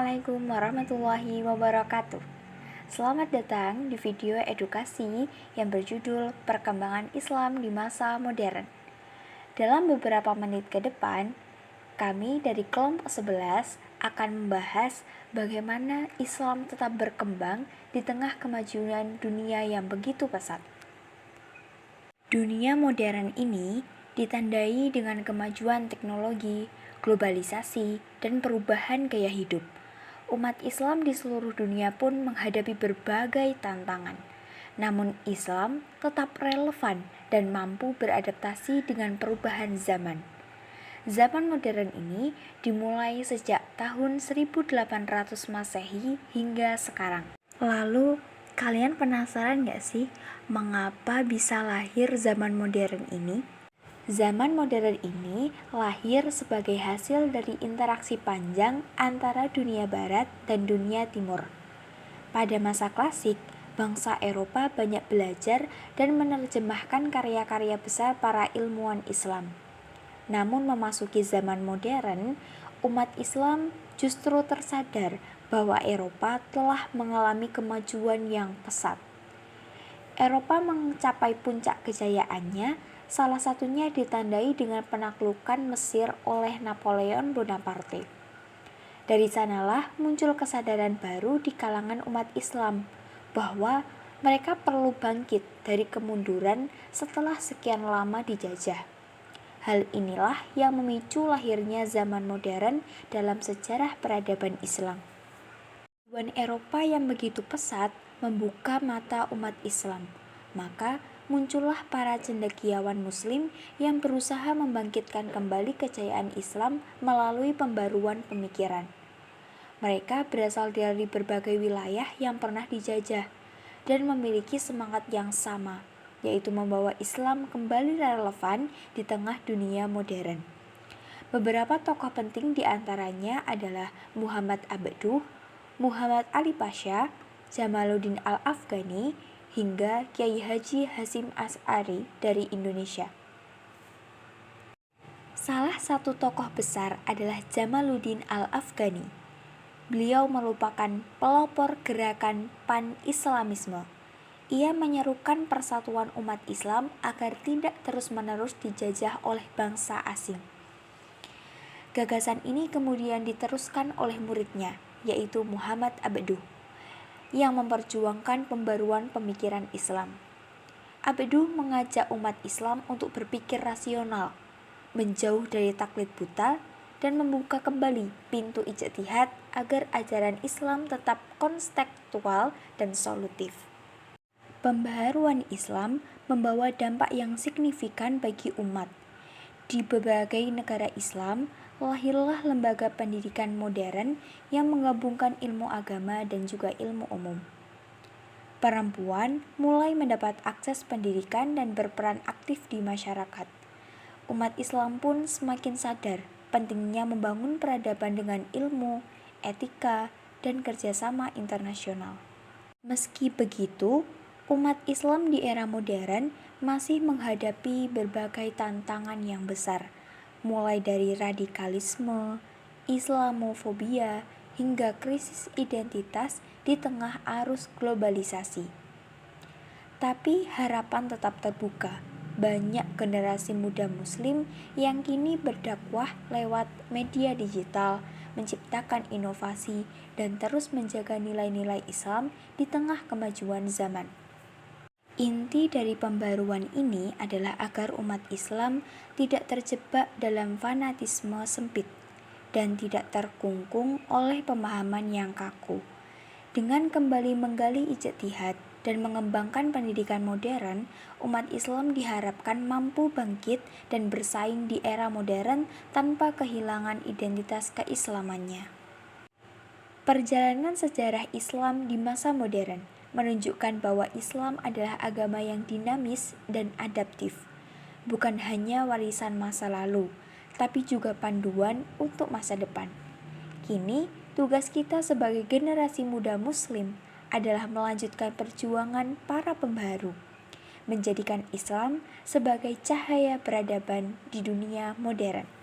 Assalamualaikum warahmatullahi wabarakatuh. Selamat datang di video edukasi yang berjudul Perkembangan Islam di Masa Modern. Dalam beberapa menit ke depan, kami dari kelompok 11 akan membahas bagaimana Islam tetap berkembang di tengah kemajuan dunia yang begitu pesat. Dunia modern ini ditandai dengan kemajuan teknologi, globalisasi, dan perubahan gaya hidup. Umat Islam di seluruh dunia pun menghadapi berbagai tantangan. Namun Islam tetap relevan dan mampu beradaptasi dengan perubahan zaman. Zaman modern ini dimulai sejak tahun 1800 Masehi hingga sekarang. Lalu, kalian penasaran gak sih mengapa bisa lahir zaman modern ini? Zaman modern ini lahir sebagai hasil dari interaksi panjang antara dunia barat dan dunia timur. Pada masa klasik, bangsa Eropa banyak belajar dan menerjemahkan karya-karya besar para ilmuwan Islam. Namun memasuki zaman modern, umat Islam justru tersadar bahwa Eropa telah mengalami kemajuan yang pesat. Eropa mencapai puncak kejayaannya, salah satunya ditandai dengan penaklukan Mesir oleh Napoleon Bonaparte. Dari sanalah muncul kesadaran baru di kalangan umat Islam bahwa mereka perlu bangkit dari kemunduran setelah sekian lama dijajah. Hal inilah yang memicu lahirnya zaman modern dalam sejarah peradaban Islam. Kemajuan Eropa yang begitu pesat membuka mata umat Islam, maka muncullah para cendekiawan Muslim yang berusaha membangkitkan kembali kejayaan Islam melalui pembaruan pemikiran. Mereka berasal dari berbagai wilayah yang pernah dijajah dan memiliki semangat yang sama, yaitu membawa Islam kembali relevan di tengah dunia modern. Beberapa tokoh penting di antaranya adalah Muhammad Abduh, Muhammad Ali Pasha, Jamaluddin Al-Afghani, hingga Kiai Haji Hasyim Asy'ari dari Indonesia. Salah satu tokoh besar adalah Jamaluddin Al-Afghani. Beliau merupakan pelopor gerakan pan-Islamisme. Ia menyerukan persatuan umat Islam agar tidak terus-menerus dijajah oleh bangsa asing. Gagasan ini kemudian diteruskan oleh muridnya, yaitu Muhammad Abduh, yang memperjuangkan pembaruan pemikiran Islam. Abduh mengajak umat Islam untuk berpikir rasional, menjauh dari taklid buta, dan membuka kembali pintu ijtihad agar ajaran Islam tetap konstekstual dan solutif. Pembaharuan Islam membawa dampak yang signifikan bagi umat. Di berbagai negara Islam, lahirlah lembaga pendidikan modern yang menggabungkan ilmu agama dan juga ilmu umum. Perempuan mulai mendapat akses pendidikan dan berperan aktif di masyarakat. Umat Islam pun semakin sadar pentingnya membangun peradaban dengan ilmu, etika, dan kerjasama internasional. Meski begitu, umat Islam di era modern masih menghadapi berbagai tantangan yang besar, mulai dari radikalisme, Islamofobia, hingga krisis identitas di tengah arus globalisasi. Tapi harapan tetap terbuka. Banyak generasi muda Muslim yang kini berdakwah lewat media digital, menciptakan inovasi, dan terus menjaga nilai-nilai Islam di tengah kemajuan zaman. Inti dari pembaruan ini adalah agar umat Islam tidak terjebak dalam fanatisme sempit dan tidak terkungkung oleh pemahaman yang kaku. Dengan kembali menggali ijtihad dan mengembangkan pendidikan modern, umat Islam diharapkan mampu bangkit dan bersaing di era modern tanpa kehilangan identitas keislamannya. Perjalanan sejarah Islam di masa modern menunjukkan bahwa Islam adalah agama yang dinamis dan adaptif, bukan hanya warisan masa lalu, tapi juga panduan untuk masa depan. Kini, tugas kita sebagai generasi muda Muslim adalah melanjutkan perjuangan para pembaharu, menjadikan Islam sebagai cahaya peradaban di dunia modern.